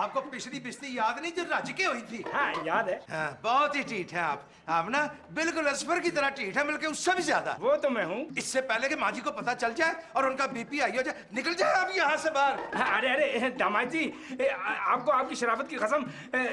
आपको पिछली बिस्ती याद नहीं जो रज के हुई थी? हाँ याद है। हाँ, बहुत ही ठीठ है आप ना बिल्कुल असफर की तरह ठीठ है, बल्कि उससे भी ज्यादा। वो तो मैं हूँ। इससे पहले कि माँ जी को पता चल जाए और उनका बीपी हाई हो जाए, निकल जाए आप यहाँ से बाहर। अरे अरे दामाद जी, आपको आपकी शराफत की कसम,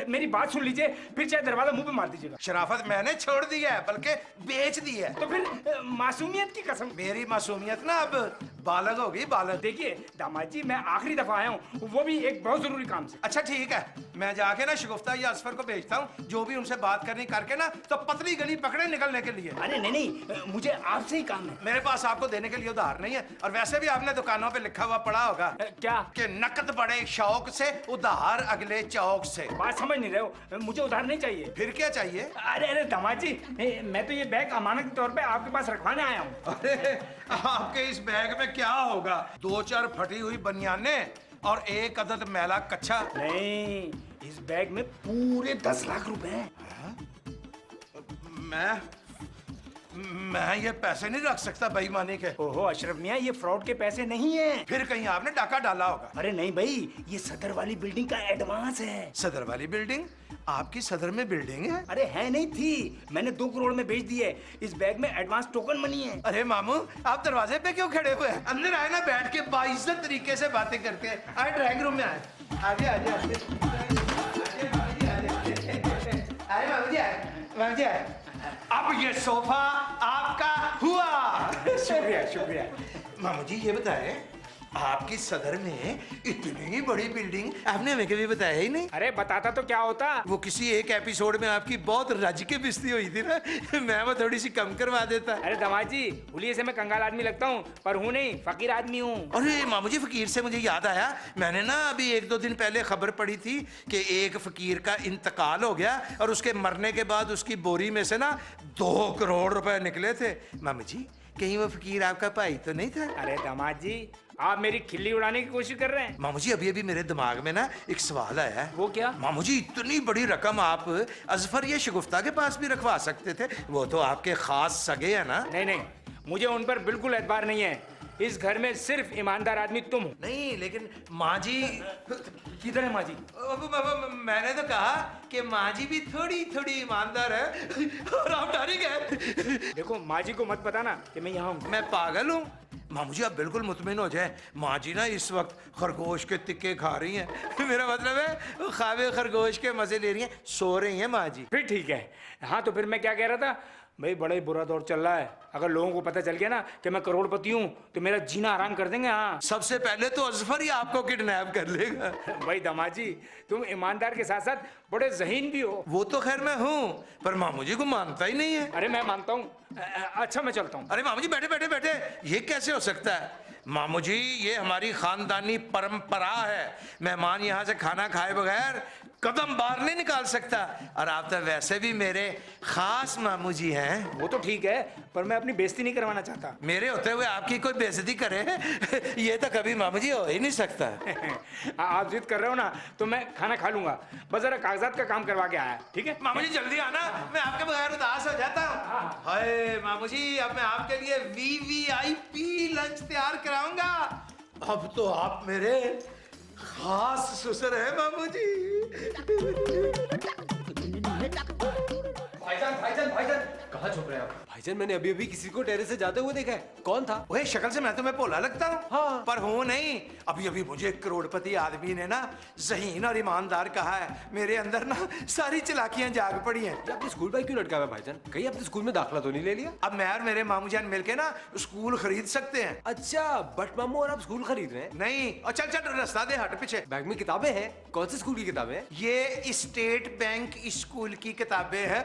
मेरी बात सुन लीजिए, फिर चाहे दरवाजा मुंह पे मार दीजिएगा। शराफत मैंने छोड़ दी है, बल्कि बेच दी है। तो फिर मासूमियत की कसम। मेरी मासूमियत ना अब बालग होगी, बालग। देखिए दामाद जी, मैं आखिरी दफा आया हूँ, वो भी एक बहुत जरूरी काम से। अच्छा ठीक है, मैं जाके ना शगुफ्ता या असफर को भेजता हूँ, जो भी उनसे बात करनी करके ना तो पतली गली पकड़े निकलने के लिए। अरे नहीं, मुझे आपसे ही काम है। मेरे पास आपको देने के लिए उधार नहीं है, और वैसे भी आपने दुकानों पे लिखा हुआ पड़ा होगा क्या कि नकद बड़े शौक से, उधार अगले चौक से। बात समझ नहीं रहे हो, मुझे उधार नहीं चाहिए। फिर क्या चाहिए? अरे अरे दामाद जी, मैं तो ये बैग अमानत के तौर पे आपके पास रखवाने आया हूँ। अरे आपके इस बैग में क्या होगा? 2-4 फटी हुई बनियाने और एक अदद मैला कच्छा। नहीं, इस बैग में पूरे 10 लाख रुपए हैं। मैं ये पैसे नहीं रख सकता बेईमानी के। ओहो अशरफ मियाँ, ये फ्रॉड के पैसे नहीं है। फिर कहीं आपने डाका डाला होगा। अरे नहीं भाई, ये सदर वाली बिल्डिंग का एडवांस है। सदर वाली बिल्डिंग? आपकी सदर में बिल्डिंग है? अरे है नहीं थी, मैंने 2 करोड़ में बेच दी है। इस बैग में एडवांस टोकन मनी है। अरे मामू, आप दरवाजे पे क्यों खड़े हुए हैं? अंदर आए ना, बैठ के बाइज्जत तरीके से बातें करते हैं। आए ड्राइंग रूम में आए। आगे आगे आगे आए मामू जी, आए मामू जी, आए। अब ये सोफा आपका हुआ। शुक्रिया शुक्रिया। मामू जी ये बताएं, आपकी सदर में इतनी बड़ी बिल्डिंग आपने हमें कभी बताया ही नहीं। अरे बताता तो क्या होता। वो किसी एक एपिसोड में आपकी बहुत रज के बिस्ती हुई थी ना, मैं वो थोड़ी सी कम करवा देता। अरे दामाद जी, हुलिये से मैं कंगाल आदमी लगता हूँ, पर हूँ नहीं, फकीर आदमी हूँ। अरे मामू जी, फकीर से मुझे याद आया, मैंने ना अभी 1-2 दिन पहले खबर पड़ी थी कि एक फकीर का इंतकाल हो गया और उसके मरने के बाद उसकी बोरी में से ना 2 करोड़ रुपए निकले थे। मामू जी, कहीं वो फकीर आपका भाई तो नहीं था? अरे दामाद जी, आप मेरी खिल्ली उड़ाने की कोशिश कर रहे हैं। मामू जी, अभी अभी मेरे दिमाग में ना एक सवाल आया है। वो क्या? मामू जी, इतनी बड़ी रकम आप अजफर या शगुफ्ता के पास भी रखवा सकते थे, वो तो आपके खास सगे हैं ना। नहीं नहीं, मुझे उन पर बिल्कुल एतबार नहीं है। इस घर में सिर्फ ईमानदार आदमी तुम हो। नहीं, लेकिन माँ जी। किधर है माँ जी? मैंने तो कहा कि माँ जी भी थोड़ी थोड़ी ईमानदार है और आप डर ही गए। देखो, माँ जी को मत बताना कि मैं यहाँ हूँ। मैं पागल हूँ? मामू जी, आप बिल्कुल मुतमिन हो जाए, माँ जी ना इस वक्त खरगोश के टिक्के खा रही हैं। मेरा मतलब है खावे खरगोश के मजे ले रही हैं, सो रही हैं माँ जी। फिर ठीक है। हाँ तो फिर मैं क्या कह रहा था भाई, बड़ा ही बुरा दौर चल रहा है। अगर लोगों को पता चल गया ना कि मैं करोड़पति हूँ तो मेरा जीना आराम कर देंगे। हाँ, सबसे पहले तो अजफर ही आपको किडनैप कर लेगा। भाई दामाद जी, तुम ईमानदार के साथ साथ बड़े ज़हीन भी हो। वो तो खैर मैं हूँ, पर मामू जी को मानता ही नहीं है। अरे मैं मानता हूँ। अच्छा मैं चलता हूँ। अरे मामू जी, बैठे बैठे बैठे, ये कैसे हो सकता है? मामू जी, ये हमारी खानदानी परंपरा है, मेहमान यहाँ से खाना खाए बगैर कदम बाहर नहीं निकाल सकता। और आप तो वैसे भी मेरे खास मामू जी हैं। वो तो ठीक है, पर मैं अपनी बेइज्जती नहीं करवाना चाहता। मेरे होते हुए आपकी कोई बेइज्जती करे ये तो कभी मामू जी हो ही नहीं सकता। आप जिद कर रहे हो ना, तो मैं खाना खा लूंगा, बस जरा कागजात का काम करवा के आया। ठीक है मामू जी, जल्दी आना, मैं आपके बगैर उदास हो जाता हूँ। हाय मामू जी, अब मैं आपके लिए VVIP लंच तैयार कराऊंगा। अब तो आप मेरे खास ससुर है मामू जी। भाईजान भाईजान भाईजान, कहाँ छुप रहे हैं आप? भाईजान, मैंने अभी अभी किसी को टेरेस से जाते हुए देखा है। कौन था? ओए, शक्ल से मैं तुम्हें भोला लगता हूँ। हाँ। पर हूँ नहीं। अभी अभी मुझे एक करोड़पति आदमी ने ना ज़हीन और ईमानदार कहा है। मेरे अंदर ना सारी चालाकियां जाग पड़ी हैं। ये आपने स्कूल बैग क्यों लटका हुआ है भाईजान? कहीं आपने स्कूल में दाखिला तो नहीं ले लिया? अब मैं और मेरे मामू जान मिलके ना स्कूल खरीद सकते हैं। अच्छा, बट मामू और आप स्कूल खरीद रहे हैं? नहीं, और चल चल, रास्ता दे, हट पीछे। बैग में किताबें हैं? कौन सी स्कूल की किताबें हैं? ये स्टेट बैंक स्कूल की किताबें हैं।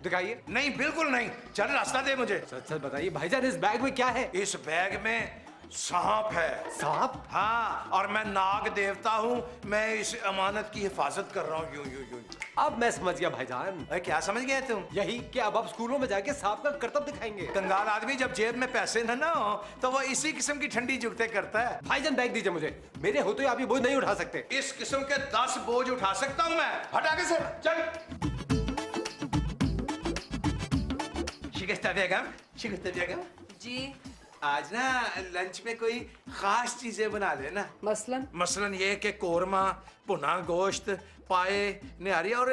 दिखाइए। नहीं, बिल्कुल नहीं, चल रास्ता दे मुझे। सच सच बताइए भाईजान, इस बैग में क्या है? इस बैग में सांप है। सांप? हाँ, और मैं नाग देवता हूँ, मैं इस अमानत की हिफाजत कर रहा हूँ। यूं यूं यूं। अब मैं समझ गया भाईजान। अरे क्या समझ गए तुम? यही कि अब आप स्कूलों में जाके सांप का करतब दिखाएंगे। कंगाल आदमी जब जेब में पैसे न ना हो तो वो इसी किस्म की ठंडी जुगते करता है। भाईजान बैग दीजिए मुझे, मेरे होते आप ये बोझ नहीं उठा सकते। इस किस्म के 10 बोझ उठा सकता हूँ मैं। हट आगे से, चल। शिकस्ता बेगम, शिकस्ता बेगम जी आज ना लंच में कोई खास चीजें बना लेना। मसलन ये कि कोरमा, भुना गोश्त, पाए, निहारी और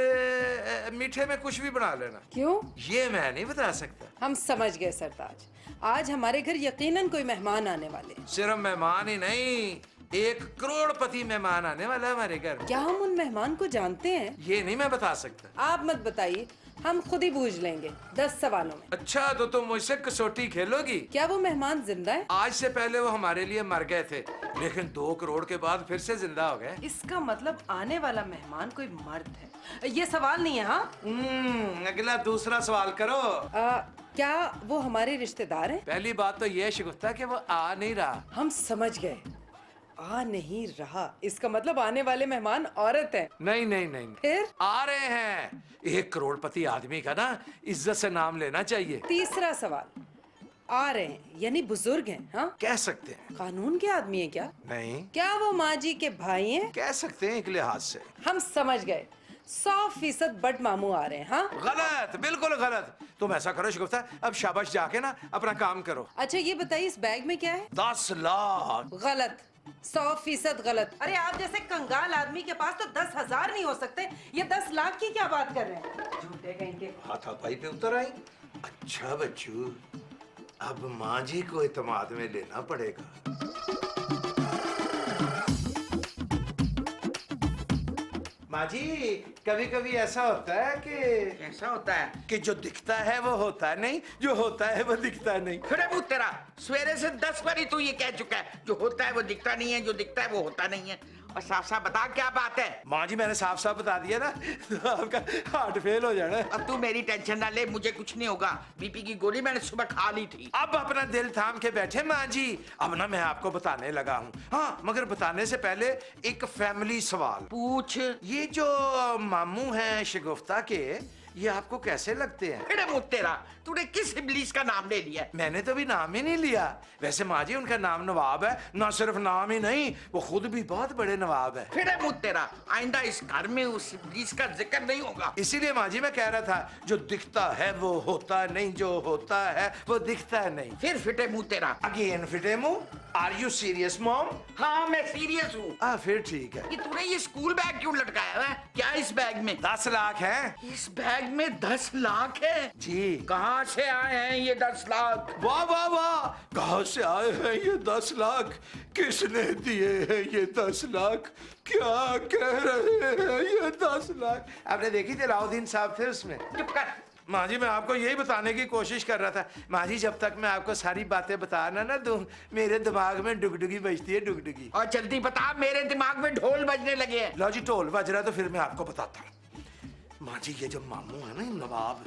मीठे में कुछ भी बना लेना। क्यों? ये मैं नहीं बता सकता। हम समझ गए सरताज, आज हमारे घर यकीनन कोई मेहमान आने वाले हैं। सिर्फ मेहमान ही नहीं, 1 करोड़पति मेहमान आने वाला है हमारे घर। क्या हम उन मेहमान को जानते हैं? ये नहीं मैं बता सकता। आप मत बताइए, हम खुद ही बूझ लेंगे 10 सवालों में। अच्छा, तो तुम मुझसे कसौटी खेलोगी? क्या वो मेहमान जिंदा है? आज से पहले वो हमारे लिए मर गए थे, लेकिन 2 करोड़ के बाद फिर से जिंदा हो गए। इसका मतलब आने वाला मेहमान कोई मर्द है। ये सवाल नहीं है। हाँ, अगला दूसरा सवाल करो। क्या वो हमारे रिश्तेदार हैं? पहली बात तो ये शिगुफ्ता कि वो आ नहीं रहा। हम समझ गए, आ नहीं रहा, इसका मतलब आने वाले मेहमान औरत है। नहीं नहीं नहीं, फिर आ रहे हैं। 1 करोड़पति आदमी का ना इज्जत से नाम लेना चाहिए। तीसरा सवाल, आ रहे हैं यानी बुजुर्ग हैं? हाँ, कह सकते हैं। कानून के आदमी है क्या? नहीं, क्या वो माँ जी के भाई हैं? कह सकते हैं एक लिहाज से। हम समझ गए, 100% बट मामू आ रहे हैं। हाँ, गलत, बिल्कुल गलत। तुम ऐसा करो शिगुफ्ता, अब शाबाश जाके ना अपना काम करो। अच्छा ये बताइए, इस बैग में क्या है? 10 लाख। गलत, 100% गलत। अरे आप जैसे कंगाल आदमी के पास तो 10,000 नहीं हो सकते, ये 10 लाख की क्या बात कर रहे हैं? झूठे कहीं के। हाथापाई पे उतर आई। अच्छा बच्चू, अब माँ जी को इत्मीनान में लेना पड़ेगा। माँ जी, कभी कभी ऐसा होता है कि ऐसा होता है कि जो दिखता है वो होता नहीं, जो होता है वो दिखता नहीं। फिर अब तेरा सवेरे से 10 बार ही तू ये कह चुका है, जो होता है वो दिखता नहीं है, जो दिखता है वो होता नहीं है। और साफ साफ बता क्या बात है। माँ जी, मैंने साफ साफ बता दिया ना, तो आपका हार्ट फेल हो जाना। अब तू मेरी टेंशन ना ले, मुझे कुछ नहीं होगा। बीपी की गोली मैंने सुबह खा ली थी। अब अपना दिल थाम के बैठे माँ जी। अब ना मैं आपको बताने लगा हूँ। हाँ, मगर बताने से पहले एक फैमिली सवाल। पूछ। ये जो मामू हैं शिगुफ्ता के, ये आपको कैसे लगते हैं? अरे मुझ तेरा, तूने किस इब्लीस का नाम ले लिया? मैंने तो भी नाम ही नहीं लिया। वैसे माँ जी, उनका नाम नवाब है। ना सिर्फ नाम ही नहीं, वो खुद भी बहुत बड़े नवाब है। फिर मुझ तेरा, आइंदा इस घर में उस इब्लीस का जिक्र नहीं होगा। इसीलिए माँ जी मैं कह रहा था, जो दिखता है वो होता नहीं, जो होता है वो दिखता नहीं। फिर फिटे मुंह तेरा। अगेन फिटे मुंह। Are you serious mom? हाँ मैं सीरियस हूँ। फिर ठीक है। ये तूने ये स्कूल बैग क्यों लटकाया है? क्या इस बैग में? 10 लाख है। इस बैग में 10 लाख है? जी। कहाँ से आए हैं ये 10 लाख? वाह वाह वाह, कहाँ से आए हैं ये 10 लाख? किसने दिए हैं ये 10 लाख? क्या कह रहे हैं ये 10 लाख? आपने देखी थी अलाउद्दीन साहब थे उसमें। चुप कर। माँ जी, मैं आपको यही बताने की कोशिश कर रहा था। माँ जी, जब तक मैं आपको सारी बातें बताना ना दूं, मेरे दिमाग में डुगडुगी बजती है, डुगडुगी। और जल्दी बता, मेरे दिमाग में ढोल बजने लगे हैं। लो जी, ढोल बज रहा तो फिर मैं आपको बताता हूँ। माँ जी, ये जो मामू है ना, नवाब,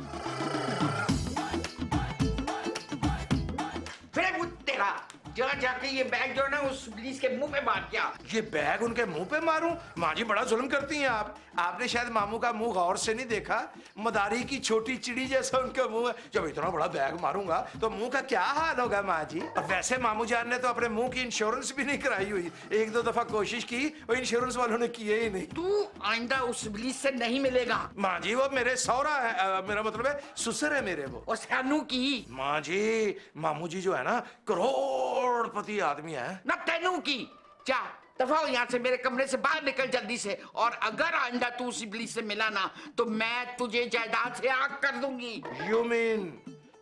फिर मुझ तेरा, जा जाके ये बैग जो है ना उस पुलिस के मुंह पे मार दिया। ये बैग उनके मुंह पे मारूं? माँ जी, बड़ा जुल्म करती हैं आप। आपने शायद मामू का मुंह गौर से नहीं देखा। मदारी की छोटी चिड़ी जैसा उनका मुंह है। जब इतना बड़ा बैग मारूंगा तो मुंह का क्या हाल होगा माँ जी? और वैसे मामू जान ने तो अपने मुंह की इंश्योरेंस भी नहीं कराई हुई। 1-2 दफा कोशिश की, वो इंश्योरेंस वालों ने किए ही नहीं। तू आइंदा उस पुलिस से नहीं मिलेगा। माँ जी, वो मेरे सौरा है, मेरा मतलब है ससुर है मेरे वो। और सानू की माँ जी, मामू जी जो है ना, करोड़पति आदमी है ना। तेनू की जा दफा हो यहाँ से, मेरे कमरे से बाहर निकल जल्दी से। और अगर आइंदा तू उस इब्लीस से मिला ना, तो मैं तुझे जायदाद से आग कर दूंगी। यू मीन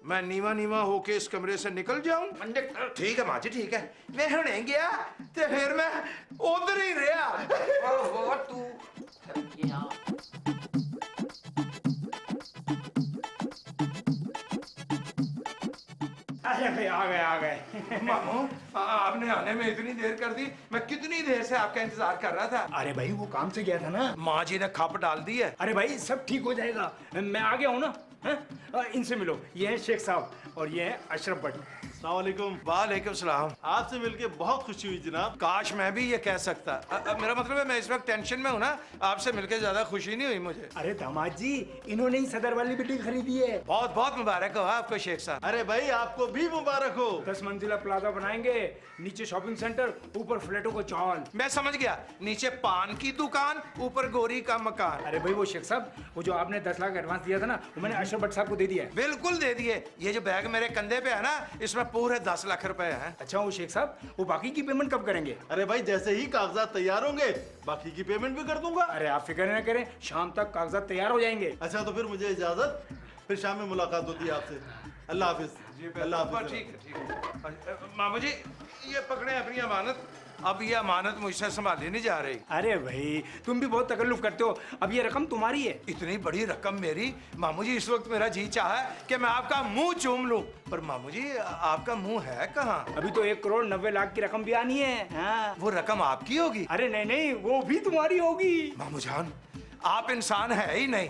मैं नीवा नीवा होके इस कमरे से निकल जाऊं? ठीक है माँ जी, ठीक है। मैं हुणे गया ते फिर मैं उधर ही रहा। ओहो तू अरे भाई आ गए। मामू, आपने आने में इतनी देर कर दी। मैं कितनी देर से आपका इंतजार कर रहा था। अरे भाई वो काम से गया था ना। माँ जी ने खप डाल दी है। अरे भाई सब ठीक हो जाएगा, मैं आ गया हूँ ना। इनसे मिलो, ये है शेख साहब और ये है अशरफ भट्ट। अस्सलामुअलैकुम। वालेकुम सलाम। आपसे मिलके बहुत खुशी हुई जनाब। काश मैं भी ये कह सकता। मेरा मतलब है मैं इस वक्त टेंशन में हूँ ना, आपसे मिलकर ज्यादा खुशी नहीं हुई मुझे। अरे दामाद जी, इन्होंने ही सदर वाली बिल्डिंग खरीदी है। बहुत बहुत मुबारक हो आपको शेख साहब। अरे भाई आपको भी मुबारक हो। 10 मंजिला प्लाजा बनाएंगे, नीचे शॉपिंग सेंटर, ऊपर फ्लैटों को चौल। मैं समझ गया, नीचे पान की दुकान, ऊपर गोरी का मकान। अरे भाई वो शेख साहब, वो जो आपने 10 लाख एडवांस दिया था ना, वो मैंने अशरफ भट्ट साहब को दे दिया है। बिल्कुल दे दिए। ये जो बैग मेरे कंधे पे है ना, इसमें पूरे 10 लाख रुपए हैं। अच्छा वो शेख साहब, वो बाकी की पेमेंट कब करेंगे? अरे भाई जैसे ही कागजात तैयार होंगे बाकी की पेमेंट भी कर दूंगा। अरे आप फिक्र न करें, शाम तक कागजात तैयार हो जाएंगे। अच्छा तो फिर मुझे इजाजत, फिर शाम में मुलाकात होती है आपसे। अल्लाह हाफिज। अल्लाह हाफिज। ठीक है। मामू जी ये पकड़े अपनी अमानत। अब ये अमानत मुझसे संभाली नहीं जा रही। अरे भाई तुम भी बहुत तकल्लुफ करते हो, अब ये रकम तुम्हारी है। इतनी बड़ी रकम मेरी? मामू जी इस वक्त मेरा जी चाहा है कि मैं आपका मुंह चूम लूं, पर मामू जी आपका मुंह है कहाँ? अभी तो 1,90,00,000 की रकम भी आनी है। हाँ। वो रकम आपकी होगी? अरे नहीं नहीं, वो भी तुम्हारी होगी। मामू जान आप इंसान है ही नहीं,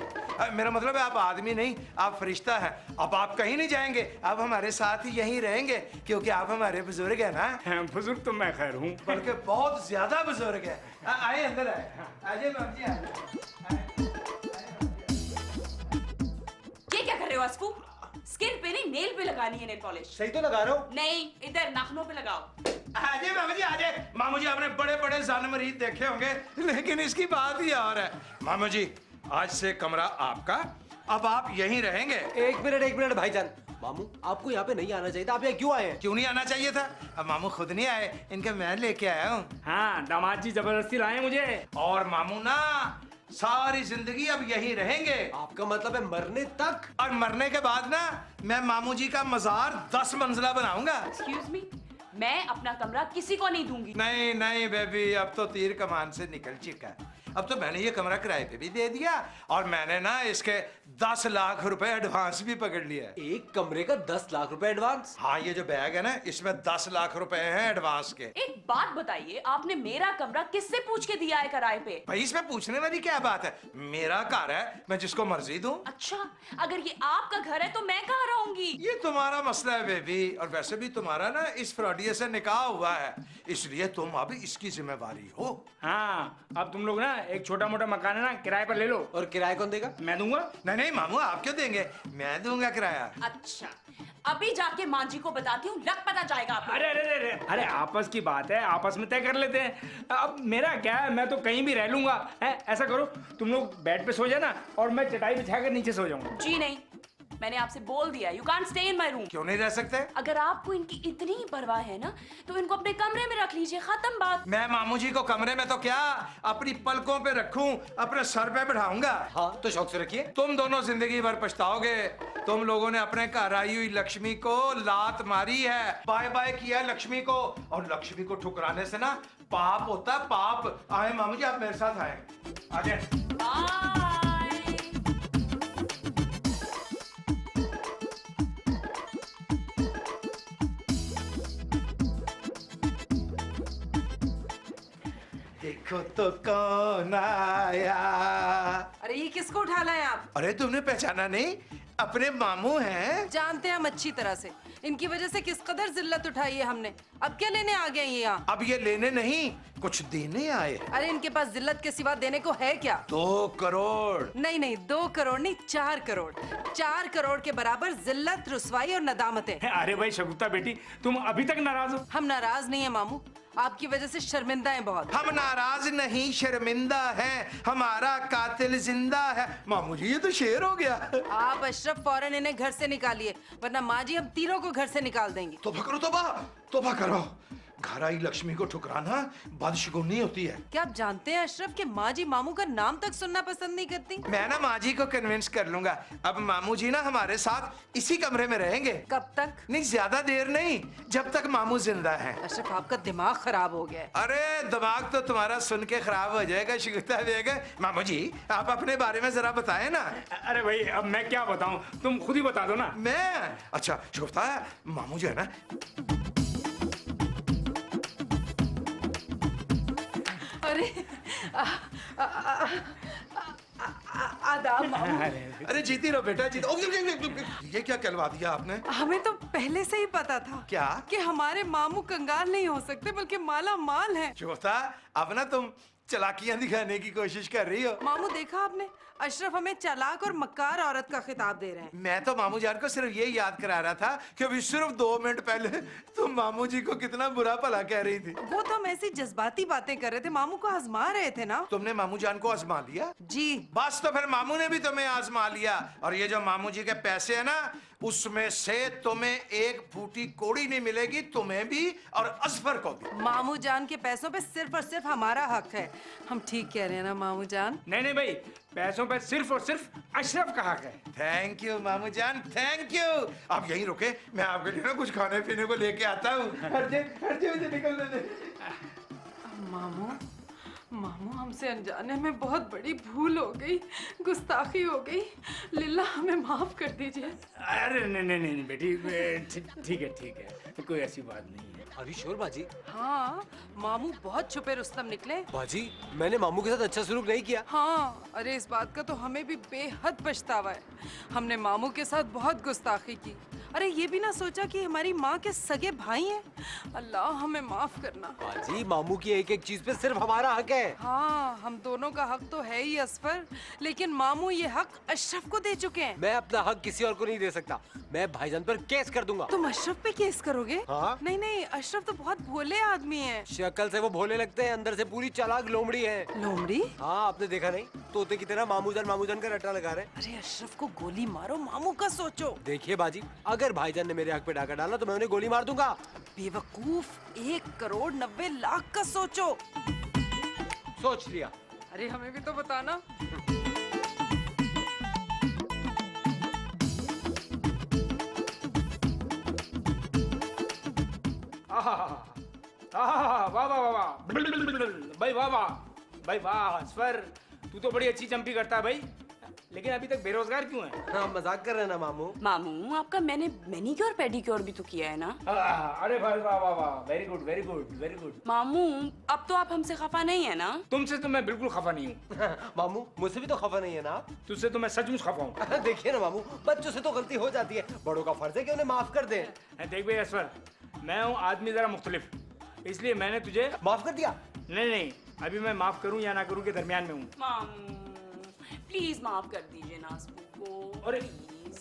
मेरा मतलब है आप आदमी नहीं, आप फरिश्ता हैं। अब आप कहीं नहीं जाएंगे, आप हमारे साथ ही यहीं रहेंगे, क्योंकि आप हमारे बुजुर्ग हैं ना। बुजुर्ग तो मैं खैर हूँ, बल्कि बहुत ज्यादा बुजुर्ग है। आए अंदर आए। आइए माम जी आइए। ये क्या कर रहे हो अस्कू? स्किन पे नहीं, नेल पे लगानी है नेल पॉलिश। सही तो लगा रहा हूँ। नहीं, इधर नाखूनों पे लगाओ। आजे मामू जी आजे। मामू जी आपने बड़े बड़े जान मरीज देखे होंगे, लेकिन इसकी बात ही और है। मामू जी आज से कमरा आपका, अब आप यहीं रहेंगे। एक मिनट भाईजान, मामू आपको यहाँ पे नहीं आना चाहिए था, आप यहाँ क्यों आए हैं? क्यों नहीं आना चाहिए था? अब मामू खुद नहीं आए, इनके मैं लेके आया हूँ। हाँ दामाद जी जबरदस्ती लाए मुझे। और मामू ना सारी जिंदगी अब यहीं रहेंगे। आपका मतलब है मरने तक? और मरने के बाद ना मैं मामू जी का मजार 10 मंजिला बनाऊंगा। एक्सक्यूज मी, मैं अपना कमरा किसी को नहीं दूंगी। नहीं नहीं बेबी, अब तो तीर कमान से निकल चुका है। अब तो मैंने ये कमरा किराए पे भी दे दिया और मैंने ना इसके 10 लाख रुपए एडवांस भी पकड़ लिया है। एक कमरे का 10 लाख रुपए एडवांस? हाँ ये जो बैग है ना इसमें 10 लाख रुपए हैं एडवांस के। एक बात बताइए, आपने मेरा कमरा किससे पूछ के दिया है किराए पे? भाई इसमें पूछने वाली क्या बात है? मेरा घर है, मैं जिसको मर्जी दूं। अच्छा, अगर ये आपका घर है तो मैं कहाँ रहूंगी? ये तुम्हारा मसला है बेबी, और वैसे भी तुम्हारा ना इस फ्रॉडिये से निकाह हुआ है, इसलिए तुम अब इसकी जिम्मेवारी हो। हाँ अब तुम लोग ना एक छोटा मोटा मकान है ना किराए पर ले लो। और किराया कौन देगा? मैं दूंगा। नहीं नहीं मामू आप क्यों देंगे, मैं दूंगा किराया। अच्छा, अभी जाके माँ जी को बताती हूँ, लग पता जाएगा आपको। अरे अरे अरे अरे आपस की बात है, आपस में तय कर लेते हैं। अब मेरा क्या है, मैं तो कहीं भी रह लूंगा। ऐसा करो तुम लोग बेड पे सो जाना और मैं चटाई बिछाकर नीचे सो जाऊंगा। जी नहीं, मैंने आपसे बोल दिया, you can't stay in my room. क्यों नहीं रह सकते? अगर आपको इनकी इतनी ही परवाह है ना तो इनको अपने कमरे में रख लीजिए, खत्म बात। मैं मामू जी को कमरे में तो क्या अपनी पलकों पे रखूं, अपने सर पे बिठाऊंगा। हाँ तो शौक से रखिए। तुम दोनों जिंदगी भर पछताओगे। तुम लोगों ने अपने घर आई हुई लक्ष्मी को लात मारी है, बाय बाय किया लक्ष्मी को, और लक्ष्मी को ठुकराने से ना पाप होता है, पाप। आए मामू जी आप मेरे साथ आए, आ जाए। बाय। देखो तो कौन आया। अरे ये किसको उठा लाए आप? अरे तुमने पहचाना नहीं? अपने मामू हैं। जानते हैं हम अच्छी तरह से, इनकी वजह से किस कदर जिल्लत उठाई है हमने। अब क्या लेने आ गए ये यहाँ? अब ये लेने नहीं कुछ देने आए। अरे इनके पास जिल्लत के सिवा देने को है क्या? 2 करोड़। नहीं नहीं, 2 करोड़ नहीं, 4 करोड़। 4 करोड़ के बराबर जिल्लत, रुसवाई और नदामतें। अरे भाई शगुफ्ता बेटी, तुम अभी तक नाराज हो? हम नाराज नहीं है मामू, आपकी वजह से शर्मिंदा हैं बहुत। हम नाराज नहीं शर्मिंदा हैं, हमारा कातिल जिंदा है। मामू जी ये तो शेर हो गया। आप अशरफ फौरन इन्हें घर से निकालिए, वरना माँ जी हम तीनों को घर से निकाल देंगी। तोबा करो, तोबा तोबा करो। घर आई लक्ष्मी को ठुकराना बदशगुनी होती है। क्या आप जानते हैं अशरफ कि माँ जी मामू का नाम तक सुनना पसंद नहीं करती? मैं ना माँ जी को कन्विंस कर लूंगा। अब मामू जी ना हमारे साथ इसी कमरे में रहेंगे। कब तक? नहीं ज्यादा देर नहीं, जब तक मामू जिंदा है। अशरफ आपका दिमाग खराब हो गया है। अरे दिमाग तो तुम्हारा सुन के खराब हो जाएगा शिगुफ्ता बेगम। मामू जी आप अपने बारे में जरा बताएं ना। अरे भाई अब मैं क्या बताऊं, तुम खुद ही बता दो ना। मैं? अच्छा शिगुफ्ता, मामू जो है ना अरे आदाब मामू। अरे जीती रहो बेटा, जीती। ये क्या कहलवा दिया आपने? हमें तो पहले से ही पता था। क्या? कि हमारे मामू कंगाल नहीं हो सकते बल्कि माला माल हैं। शिगुफ्ता अब ना तुम चालाकियां दिखाने की कोशिश कर रही हो। मामू देखा आपने, अशरफ हमें चालाक और मक्कार औरत का खिताब दे रहे हैं। मैं तो मामू जान को सिर्फ ये याद करा रहा था कि अभी सिर्फ 2 मिनट पहले तुम मामू जी को कितना बुरा भला कह रही थी। वो तो हम ऐसी जज्बाती बातें कर रहे थे, मामू को आजमा रहे थे ना। तुमने मामू जान को आजमा लिया? जी। बस तो फिर मामू ने भी तुम्हें आजमा लिया। और ये जो मामू जी के पैसे है ना, उसमें से तुम्हें एक फूटी कोड़ी नहीं मिलेगी, तुम्हें भी और असफर को भी। मामू जान के पैसों पे सिर्फ और सिर्फ हमारा हक है। हम ठीक कह रहे हैं ना मामू जान? नहीं भाई, पैसों पर सिर्फ और सिर्फ अशरफ का हक है। थैंक यू मामू जान, थैंक यू। आप यहीं रुके, मैं आपके लिए ना कुछ खाने पीने को लेके आता हूँ। हट जा, मुझे निकलने दे। मामू हमसे अनजाने में बहुत बड़ी भूल हो गई, गुस्ताखी हो गई। लिल्ला हमें माफ कर दीजिए। अरे नहीं बेटी, ठीक है, कोई ऐसी बात नहीं है। अरे श्योर बाजी? हाँ, मामू बहुत छुपे रुस्तम निकले। बाजी, मैंने मामू के साथ अच्छा सलूक नहीं किया। हाँ, अरे इस बात का तो हमें भी बेहद पछतावा है। हमने मामू के साथ बहुत गुस्ताखी की। अरे ये भी ना सोचा कि हमारी माँ के सगे भाई हैं। अल्लाह हमें माफ करना। बाजी, मामू की एक एक चीज पे सिर्फ हमारा हक है। हाँ, हम दोनों का हक तो है ही असफर, लेकिन मामू ये हक अशरफ को दे चुके हैं। मैं अपना हक किसी और को नहीं दे सकता। मैं भाईजान पर केस कर दूंगा। तुम अशरफ पे केस करोगे? हाँ। नहीं, अशरफ तो बहुत भोले आदमी है। शक्ल से वो भोले लगते हैं, अंदर से पूरी चालाक लोमड़ी है। लोमड़ी? हाँ, आपने देखा नहीं? तोते की तरह मामूजान का रट्टा लगा रहे। अरे अशरफ को गोली मारो, मामू का सोचो। देखिए बाजी, अगर भाईजान ने मेरे हक पे डाका डाला तो मैं उन्हें गोली मार दूंगा। बेवकूफ, 1,90,00,000 का सोचो। सोच लिया। अरे हमें भी तो बताना। भाई वाह स्वर, तू तो बड़ी अच्छी चंपी करता है भाई, लेकिन अभी तक बेरोजगार क्यों है? हाँ, मजाक कर रहे हैं ना मामू? मामू, आपका मैंने मैनीक्योर पेडिक्योर भी तो किया है ना। अरे भाई वाह, वेरी गुड। मामू, अब तो आप हमसे खफा नहीं है ना? तुमसे तो मैं बिल्कुल खफा नहीं हूँ। मामू, मुझसे भी तो खफा नहीं है ना आप? तुझसे तो मैं सचमुच खफा हूँ। देखिए ना मामू, बच्चों से तो गलती हो जाती है, बड़ों का फर्ज है कि उन्हें माफ कर दें। देख भाई असफर, मैं हूँ आदमी जरा मुख्तलिफ, इसलिए मैंने तुझे माफ कर दिया। नहीं, अभी मैं माफ करूँ या ना करूँ के दरमियान में हूँ। मामू, प्लीज माफ कर दीजिए नाज़बू को। अरे प्लीज।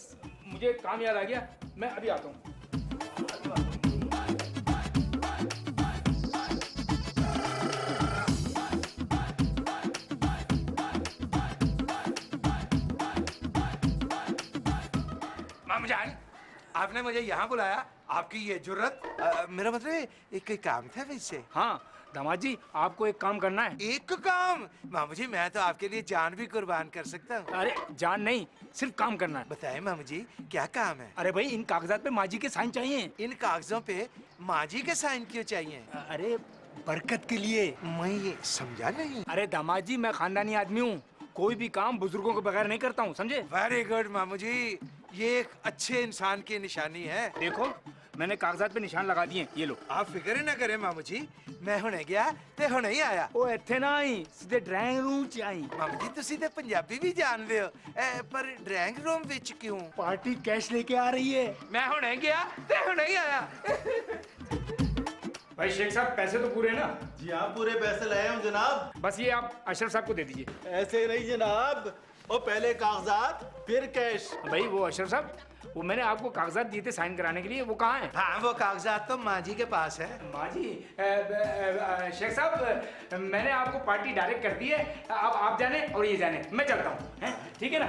मुझे काम याद आ गया, मैं अभी आता हूँ। मामू जान, आपने मुझे यहाँ बुलाया, आपकी ये जुर्रत। मेरा मतलब एक काम था वैसे। हाँ दामाद जी, आपको एक काम करना है। एक काम? मामू जी, मैं तो आपके लिए जान भी कुर्बान कर सकता हूँ। अरे जान नहीं, सिर्फ काम करना है। बताएं मामू जी, क्या काम है? अरे भाई, इन कागजात पे माँ जी के साइन चाहिए। इन कागजों पे माँ जी के साइन क्यों चाहिए? अरे बरकत के लिए। मैं ये समझा नहीं। अरे दामाद जी, मैं खानदानी आदमी हूँ, कोई भी काम बुजुर्गों के बगैर नहीं करता हूँ, समझे? वेरी गुड मामू जी, ये एक अच्छे इंसान की निशानी है। देखो, मैंने कागजात पे निशान लगा दिए, ये लो। आप फिक्र ही ना करें मामू जी, मैं हुणे गया ते हुणे ही आया। ओ इत्थे ना आई, सीधे ड्राइंग रूम च आई। मामू जी, तुसी ते पंजाबी भी जानदे हो, पर ड्राइंग रूम विच क्यों? पार्टी कैश लेके आ रही है। मैं हुणे गया ते हुणे ही आया। भाई शेख साहब, पैसे तो पूरे ना? जी हाँ, पूरे पैसे लाए हूँ जनाब। बस ये आप अशरफ साहब को दे दीजिए। ऐसे नहीं जनाब, वो पहले कागजात फिर कैश। भाई वो अशरफ साहब, वो मैंने आपको कागजात दिए थे साइन कराने के लिए, वो कहाँ है? हाँ, वो कागजात तो माँ जी के पास है। माँ जी, शेख साहब, मैंने आपको पार्टी डायरेक्ट कर दी है, अब आप जाने और ये जाने, मैं चलता हूँ, ठीक है ना?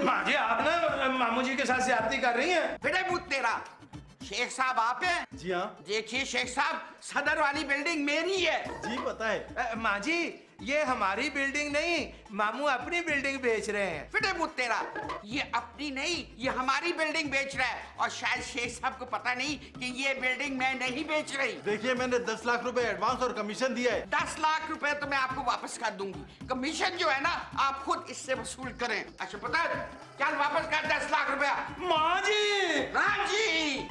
माँ जी, आप ना मामू जी के साथ ज्यादती कर रही हैं। फिरे मुझ तेरा। शेख साहब आप हैं? जी हाँ। देखिए शेख साहब, सदर वाली बिल्डिंग मेरी है। जी पता है। माँ जी, ये हमारी बिल्डिंग नहीं, मामू अपनी बिल्डिंग बेच रहे हैं। फिटे मुझ तेरा, ये अपनी नहीं, ये हमारी बिल्डिंग बेच रहा है, और शायद शेख साहब को पता नहीं कि ये बिल्डिंग मैं नहीं बेच रही। देखिए, मैंने 10 लाख रुपए एडवांस और कमीशन दिया है। 10 लाख रुपए तो मैं आपको वापस कर दूंगी, कमीशन जो है ना आप खुद इससे वसूल करें। अच्छा पता है, चल वापस कर 10 लाख रुपया। माँ जी! हाँ जी।